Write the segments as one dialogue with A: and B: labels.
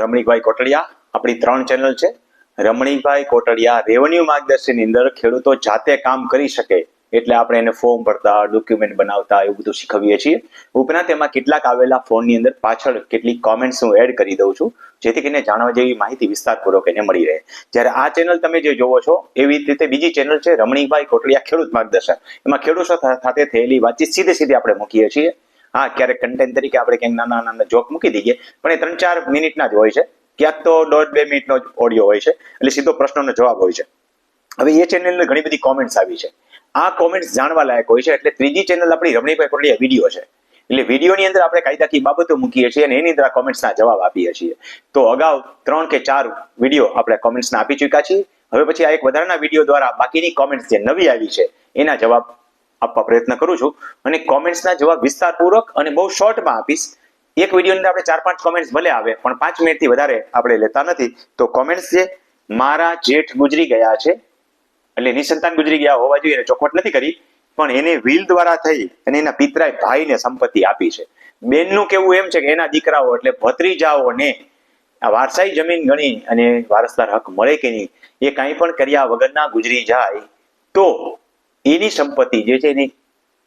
A: રમણીકભાઈ કોટડિયા. આપણી 3 ચેનલ છે. રમણીકભાઈ કોટડિયા રેવન્યુ માર્ગદર્શનની અંદર ખેડૂતો જાતે કામ કરી શકે એટલે આપણે એને ફોર્મ ભરતા, ડોક્યુમેન્ટ બનાવતા એવું બધું શીખવીએ છીએ. ઉપરાંત એમાં કેટલાક આવેલા ફોનની અંદર પાછળ કેટલીક કોમેન્ટ્સ હું એડ કરી દઉં છું, જેથી કરીને જાણવા જેવી માહિતી વિસ્તારપૂર્વક એને મળી રહે. જ્યારે આ ચેનલ તમે જે જોવો છો એવી રીતે બીજી ચેનલ છે રમણીકભાઈ કોટડિયા ખેડૂત માર્ગદર્શન. એમાં ખેડૂતો સાથે થયેલી વાતચીત સીધે આપણે મૂકીએ છીએ. હા, ક્યારેક કન્ટેન્ટ તરીકે આપણે ક્યાંક નાના જોક મૂકી દઈએ, પણ એ 3-4 મિનિટના જ હોય છે. ક્યાંક તો 1.5-2 મિનિટનો જ ઓડિયો હોય છે, એટલે સીધો પ્રશ્નનો જવાબ હોય છે. હવે એ ચેનલની ઘણી બધી કોમેન્ટ્સ આવી છે. આ કોમેન્ટ્સ જાણવા લાયક હોય છે, એટલે ત્રીજી ચેનલ આપણી રમણીકભાઈ કોટડિયા વિડીયો છે. એટલે વિડીયોની અંદર આપણે કાયદાકીય બાબતો મૂકીએ છીએ અને એની અંદર આ કોમેન્ટ્સના જવાબ આપીએ છીએ. તો અગાઉ 3 કે 4 વિડીયો આપણે કોમેન્ટ્સના આપી ચૂક્યા છીએ. હવે પછી આ એક વધારાના વિડીયો દ્વારા બાકીની કોમેન્ટ્સ જે નવી આવી છે એના જવાબ આપવા પ્રયત્ન કરું છું. અને કોમેન્ટ્સના જવાબ વિસ્તારપૂર્વક અને બહુ શોર્ટમાં આપીશ. એક વિડીયોની અંદર આપણે 4-5 કોમેન્ટ્સ ભલે આવે, પણ 5 મિનિટથી વધારે આપણે લેતા નથી. તો કોમેન્ટ્સ છે, મારા જેઠ ગુજરી ગયા છે, એટલે નિસંતાન ગુજરી ગયા હોવા જોઈએ, એને ચોખવટ નથી કરી, પણ એને વિલ દ્વારા થઈ અને એના પિતરાએ ભાઈને સંપત્તિ આપી છે. બેનનું કેવું એમ છે કે એના દીકરાઓ એટલે ભત્રીજાઓને આ વારસાઈ જમીન ગણી અને વારસદાર હક મળે કે નહીં, એ કાંઈ પણ કર્યા વગરના ગુજરી જાય તો એની સંપત્તિ જે છે એની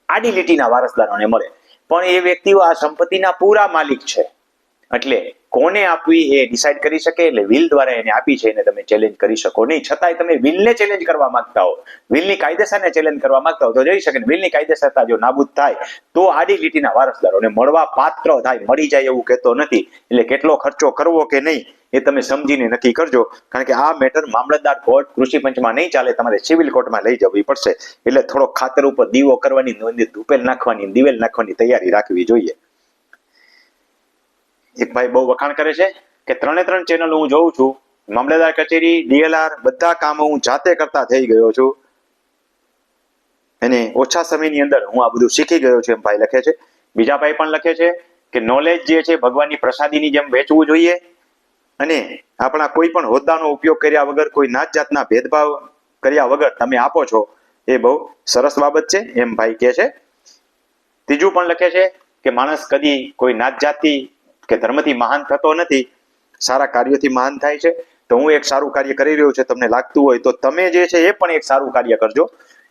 A: આડી લીટીના વારસદારોને મળે. પણ એ વ્યક્તિઓ આ સંપત્તિના પૂરા માલિક છે, એટલે કોને આપવી એ ડિસાઈડ કરી શકે. એટલે વિલ દ્વારા એને આપી છે, એને તમે ચેલેન્જ કરી શકો નહીં. છતાંય તમે વિલને ચેલેન્જ કરવા માંગતા હો, વિલની કાયદેસરને ચેલેન્જ કરવા માંગતા હો તો જઈ શકે. વિલની કાયદેસરતા જો નાબૂદ થાય તો આડી લીટીના વારસદારોને મળવા પાત્ર થાય. મળી જાય એવું કહેતો નથી. એટલે કેટલો ખર્ચો કરવો કે નહીં એ તમે સમજીને નક્કી કરજો, કારણ કે આ મેટર મામલતદાર કોર્ટ, કૃષિ પંચમાં નહીં ચાલે, તમારે સિવિલ કોર્ટમાં લઈ જવી પડશે. એટલે થોડો ખાતર ઉપર દીવો કરવાની, ધૂપેલ નાખવાની, દિવેલ નાખવાની તૈયારી રાખવી જોઈએ. એક ભાઈ બહુ વખાણ કરે છે કે 3 ચેનલ હું જોઉં છું, મામલતદાર કચેરી, ડીએલઆર બધા કામો હું જાતે કરતા થઈ ગયો છું અને ઓછા સમયની અંદર હું આ બધું શીખી ગયો છું, એમ ભાઈ લખે છે. બીજા ભાઈ પણ લખે છે કે નોલેજ જે છે ભગવાનની પ્રસાદીની જેમ વેચવું જોઈએ અને આપણા કોઈ પણ હોદ્દાનો ઉપયોગ કર્યા વગર, કોઈ નાત જાતના ભેદભાવ કર્યા વગર તમે આપો છો, એ બહુ સરસ બાબત છે, એમ ભાઈ કહે છે. ત્રીજું પણ લખે છે કે માણસ કદી કોઈ નાત જાતિ કે ધર્મથી મહાન થતો નથી, સારા કાર્યોથી મહાન થાય છે. તો હું એક સારું કાર્ય કરી રહ્યો છું, તમને લાગતું હોય તો તમે જે છે એ પણ એક સારું કાર્ય કરજો.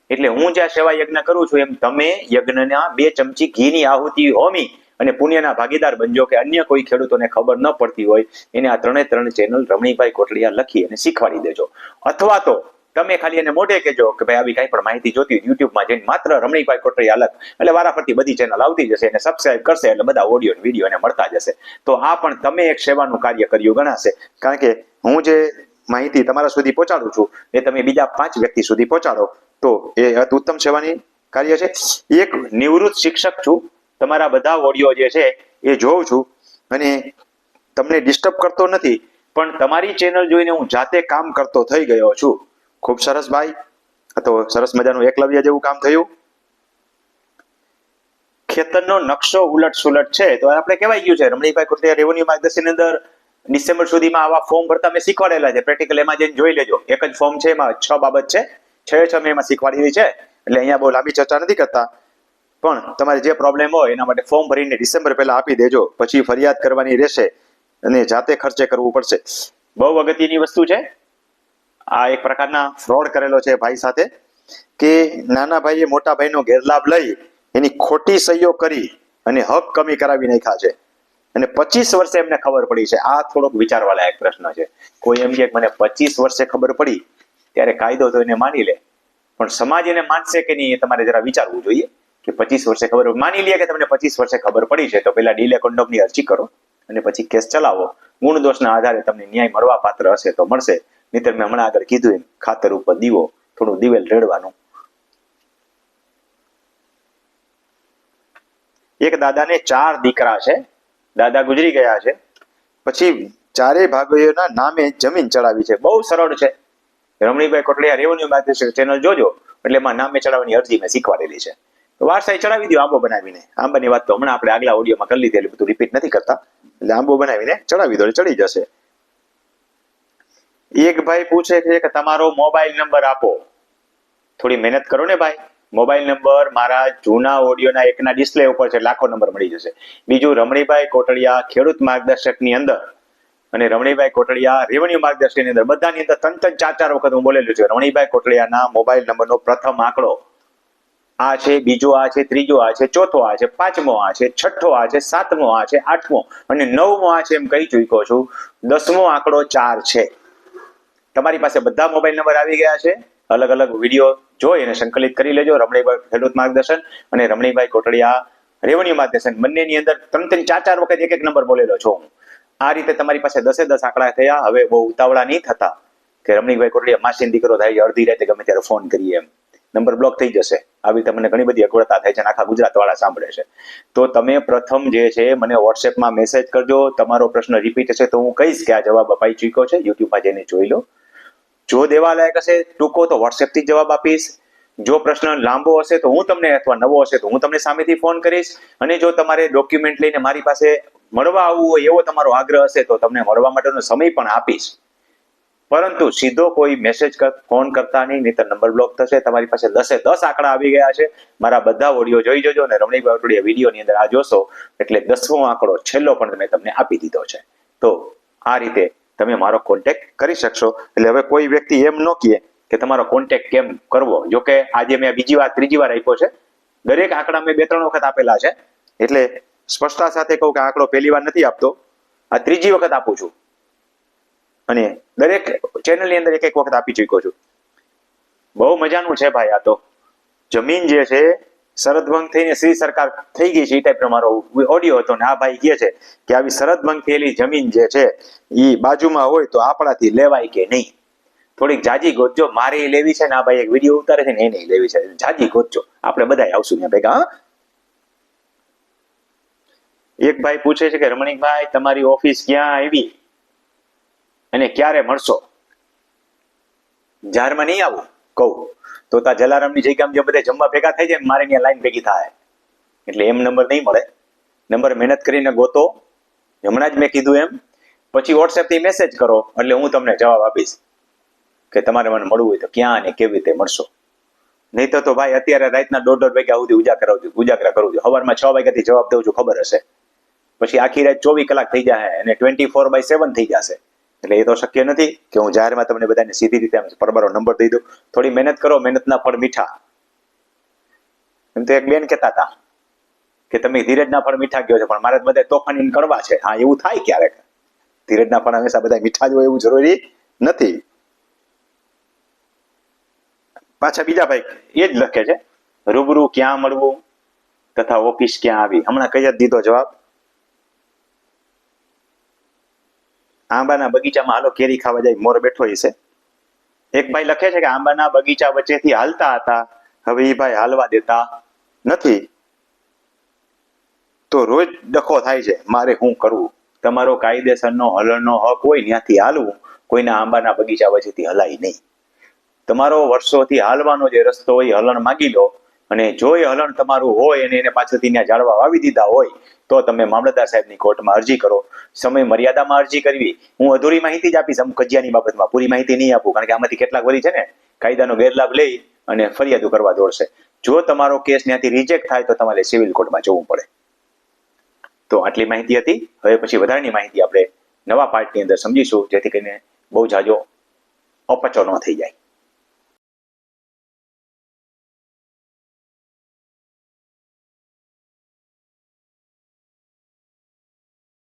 A: એટલે હું જ્યાં સેવા યજ્ઞ કરું છું એમ તમે યજ્ઞના 2 ચમચી ઘીની આહુતિ હોમી અને પુણ્યના ભાગીદાર બનજો, કે અન્ય કોઈ ખેડૂતોને ખબર ન પડતી હોય એને આ 3 ચેનલ રમણીકભાઈ કોટડિયા લખી અને શીખવાડી દેજો. અથવા તો તમે ખાલી એને મોઢે કહેજો કે ભાઈ આવી કઈ પણ માહિતી જોતી હોય યુટ્યુબમાં જઈને માત્ર રમણીકભાઈ કોટડિયા લખ, એટલે વારાફરતી બધી ચેનલ આવતી જશે, એને સબસ્ક્રાઇબ કરશે એટલે બધા ઓડિયો વિડીયો એને મળતા જશે. તો આ પણ તમે એક સેવાનું કાર્ય કર્યું ગણાશે, કારણ કે હું જે માહિતી તમારા સુધી પહોંચાડું છું એ તમે બીજા 5 વ્યક્તિ સુધી પહોંચાડો તો એ ઉત્તમ સેવાની કાર્ય છે. એક નિવૃત્ત શિક્ષક છું, તમારા બધા ઓડિયો જે છે એ જોઉં છું અને તમને ડિસ્ટર્બ કરતો નથી, પણ તમારી ચેનલ જોઈને હું જાતે કામ કરતો થઈ ગયો છું. ખૂબ સરસ ભાઈ, તો સરસ મજાનું એકલવ્ય જેવું કામ થયું. ખેતરનો નકશો ઉલટ સુલટ છે તો આપણે કહેવાય ગયું છે રમણીકભાઈ કોટડિયા રેવન્યુ માર્ગદર્શન અંદર ડિસેમ્બર સુધીમાં આવા ફોર્મ ભરતા મેં શીખવાડેલા છે. પ્રેક્ટિકલ એમાં જઈને જોઈ લેજો. એક જ ફોર્મ છે, એમાં 6 બાબત છે, 6 મેં એમાં શીખવાડેલી છે. એટલે અહીંયા બહુ લાંબી ચર્ચા નથી કરતા, પણ તમારે જે પ્રોબ્લેમ હોય એના માટે ફોર્મ ભરીને ડિસેમ્બર પહેલા આપી દેજો. પછી ફરિયાદ કરવાની રહેશે અને જાતે ખર્ચે કરવું પડશે. બહુ અગત્યની વસ્તુ છે. આ એક પ્રકારના ફ્રોડ કરેલો છે ભાઈ સાથે, કે નાના ભાઈએ મોટા ભાઈનો ગેરલાભ લઈ એની ખોટી સહીઓ કરી અને હક કમી કરાવી નાખ્યા છે અને 25 વર્ષે એમને ખબર પડી છે. આ થોડોક વિચારવા લાયક પ્રશ્ન છે. કોઈ એમ કે મને 25 વર્ષે ખબર પડી, ત્યારે કાયદો તો એને માની લે, પણ સમાજ એને માનશે કે નહીં એ તમારે જરા વિચારવું જોઈએ. કે 25 વર્ષે ખબર માની લે કે તમને 25 વર્ષે ખબર પડી છે, તો પેલા ડીલે કોન્ડમની અરજી કરો અને પછી કેસ ચલાવો. ગુણ દોષના આધારે તમને ન્યાય મળવા પાત્ર હશે તો મળશે, નહીતર મેં હમણાં આગળ કીધું એમ ખાતર ઉપર દીવો, થોડું દિવેલ રેડવાનું. એક દાદાને 4 દીકરા છે, દાદા ગુજરી ગયા છે, પછી 4 ભાઈઓના નામે જમીન ચડાવી છે. બહુ સરળ છે. રમણીકભાઈ કોટડિયા રેવન્યુ માર્ગદર્શન ચેનલ જોજો, એટલે એમાં નામે ચડાવવાની અરજી મેં શીખવાડેલી છે. વારસાઈ ચડાવી દો આંબો બનાવીને. આંબાની વાત તો હમણાં આપણે આગલા ઓડિયોમાં કરી લીધી, એટલે બધું રિપીટ નથી કરતા. એટલે આંબો બનાવીને ચડાવી દો, ચડી જશે. એક ભાઈ પૂછે છે કે તમારો મોબાઈલ નંબર આપો. થોડી મહેનત કરો ને ભાઈ. મોબાઈલ નંબર મારા જૂના ઓડિયોના એકના ડિસ્પ્લે ઉપર છે, લાખો નંબર મળી જશે. બીજું, રમણીકભાઈ કોટડિયા ખેડૂત માર્ગદર્શકની અંદર અને રમણીભાઈ કોટડિયા રેવન્યુ માર્ગદર્શનની અંદર બધાની અંદર 3-4 વખત હું બોલેલું છું. રમણીભાઈ કોટડિયાના મોબાઈલ નંબરનો પ્રથમ આંકડો આ છે, બીજો આ છે, ત્રીજો આ છે, ચોથો આ છે, પાંચમો આ છે, છઠ્ઠો આ છે, સાતમો આ છે, આઠમો અને નવમો આ છે એમ કહી ચૂક્યો છું. 10મો આંકડો 4 છે. તમારી પાસે બધા મોબાઈલ નંબર આવી ગયા છે. અલગ અલગ વિડીયો જોઈ અને સંકલિત કરી લેજો. રમણીભાઈ ખેડૂત માર્ગદર્શન અને રમણીભાઈ કોટડિયા રેવન્યુ માર્ગદર્શન બંનેની અંદર 3-4 વખત એક નંબર બોલેલો છું. આ રીતે તમારી પાસે 10 આંકડા થયા. હવે બહુ ઉતાવળા નહીં થતા કે રમણીભાઈ કોટડિયા માસીનો દીકરો થાય અડધી રાતે ગમે ત્યારે ફોન કરીએ એમ નંબર બ્લોક થઈ જશે. આવી તમને ઘણી બધી અગવડતા થાય છે અને આખા ગુજરાત વાળા સાંભળે છે. તો તમે પ્રથમ જે છે મને વોટ્સએપમાં મેસેજ કરજો. તમારો પ્રશ્ન રિપીટ હશે તો હું કહીશ કે આ જવાબ અપાઈ ચૂક્યો છે. યુટ્યુબમાં જઈને જોઈ લો. જો દેવા લાયક હશે ટૂંકો તો વોટ્સએપથી જવાબ આપીશ. જો પ્રશ્ન લાંબો હશે તો હું તમને અથવા નવો હશે તો હું તમને સામેથી ફોન કરીશ. અને જો તમારે ડોક્યુમેન્ટ લઈને મારી પાસે મળવા આવવું હોય એવો તમારો આગ્રહ હશે તો તમને મળવા માટેનો સમય પણ આપીશ. પરંતુ સીધો કોઈ મેસેજ ફોન કરતા નહીં તો નંબર બ્લોક થશે. તમારી પાસે 10 આંકડા આવી ગયા છે. મારા બધા ઓડિયો જોઈ જજો અને રમણીભાઈ કોટડિયા વિડીયોની અંદર આ જોશો એટલે 10મો આંકડો છેલ્લો પણ મેં તમને આપી દીધો છે. તો આ રીતે તમે મારો કોન્ટેક્ટ કરી શકશો. એટલે હવે કોઈ વ્યક્તિ એમ ન કહે કે તમારો કોન્ટેક્ટ કેમ કરવો. જો કે આજે મેં ત્રીજી વાર આપ્યો છે. દરેક આંકડા મેં 2-3 વખત આપેલા છે. એટલે સ્પષ્ટતા સાથે કહું કે આંકડો પહેલી વાર નથી આપતો, આ ત્રીજી વખત આપું છું. અને દરેક ચેનલની અંદર એક વખત આપી ચૂક્યો છું. બહુ મજાનું છે ભાઈ. આ તો જમીન જે છે શરતભંગ થઈને શ્રી સરકાર થઈ ગઈ છે એ ટાઈપનો મારો ઓડિયો હતો. ને આ ભાઈ કહે છે કે આવી શરતભંગ થયેલી જમીન જે છે એ બાજુમાં હોય તો આપણાથી લેવાય કે નહીં. થોડીક જાજી ગોતજો. મારે લેવી છે ને આ ભાઈ એક વિડીયો ઉતારે છે ને એને લેવી છે. જાજી ગોતજો. આપણે બધા આવશું ત્યાં ભેગા. એક ભાઈ પૂછે છે કે રમણીકભાઈ તમારી ઓફિસ ક્યાં આવી અને ક્યારે મળશો? જાહેરમાં નહીં આવું કહું તો તા જલારામની જગ્યામાં જે બધા જમવા ભેગા થઈ જાય મારે ત્યાં લાઈન ભેગી થાય. એટલે એમ નંબર નહીં મળે. નંબર મહેનત કરીને ગોતો. હમણાં જ મેં કીધું એમ. પછી વોટ્સએપથી મેસેજ કરો એટલે હું તમને જવાબ આપીશ કે તમારે મને મળવું હોય તો ક્યાં અને કેવી રીતે મળશો. નહીં તો ભાઈ અત્યારે રાતના 1:30 વાગ્યા સુધી ઉજાગરા કરું છું. સવારમાં 6 વાગ્યાથી જવાબ દઉં છું, ખબર હશે. પછી આખી રાત 24 કલાક થઈ જાય અને 24/7 થઈ જશે. એટલે એ તો શક્ય નથી કે હું જાહેરમાં તમને બધાને સીધી રીતે પરબારો નંબર દઈ દઉં. થોડી મહેનત કરો, મહેનતના ફળ મીઠા. એમ તો એક બેન કહેતા હતા કે તમે ધીરજના ફળ મીઠા કહો છો પણ મારે બધા તોફાની કરવા છે. હા, એવું થાય ક્યારેક. ધીરજના ફળ હંમેશા બધા મીઠા જ હોય એવું જરૂરી નથી. પાછા બીજા ભાઈ એ જ લખે છે રૂબરૂ ક્યાં મળવું તથા ઓફિસ ક્યાં આવી. હમણાં કઈ જ દીધો જવાબ. આંબાના બગીચામાં હાલો કેરી ખાવા જાય મોર બેઠો હશે. એક ભાઈ લખે છે કે આંબાના બગીચા વચ્ચેથી હાલતા હતા, હવે એ ભાઈ હાલવા દેતા નથી. તો રોજ ડખો થાય છે, મારે શું કરવું? તમારો કાયદેસરનો હલનનો હક હોય ત્યાંથી હાલવું. કોઈના આંબાના બગીચા વચ્ચેથી હલાય નહીં. તમારો વર્ષોથી હાલવાનો જે રસ્તો હોય હલણ માગી લો. અને જો એ હલણ તમારું હોય અને એને પાછળથી ત્યાં ઝાડવા વાવી દીધા હોય તો તમે મામલતદાર સાહેબની કોર્ટમાં અરજી કરો. સમય મર્યાદામાં અરજી કરવી. હું અધૂરી માહિતી જ આપીશ અમુક કજિયાની બાબતમાં, પૂરી માહિતી નહીં આપું. કારણ કે આમાંથી કેટલાક વળી છે ને કાયદાનો ગેરલાભ લઈ અને ફરિયાદો કરવા દોડશે. જો તમારો કેસ ત્યાંથી રિજેક્ટ થાય તો તમારે સિવિલ કોર્ટમાં જવું પડે. તો આટલી માહિતી હતી. હવે પછી વધારાની માહિતી આપણે નવા પાર્ટની અંદર સમજીશું જેથી કરીને બહુ જાજો અપચો ન થઈ જાય.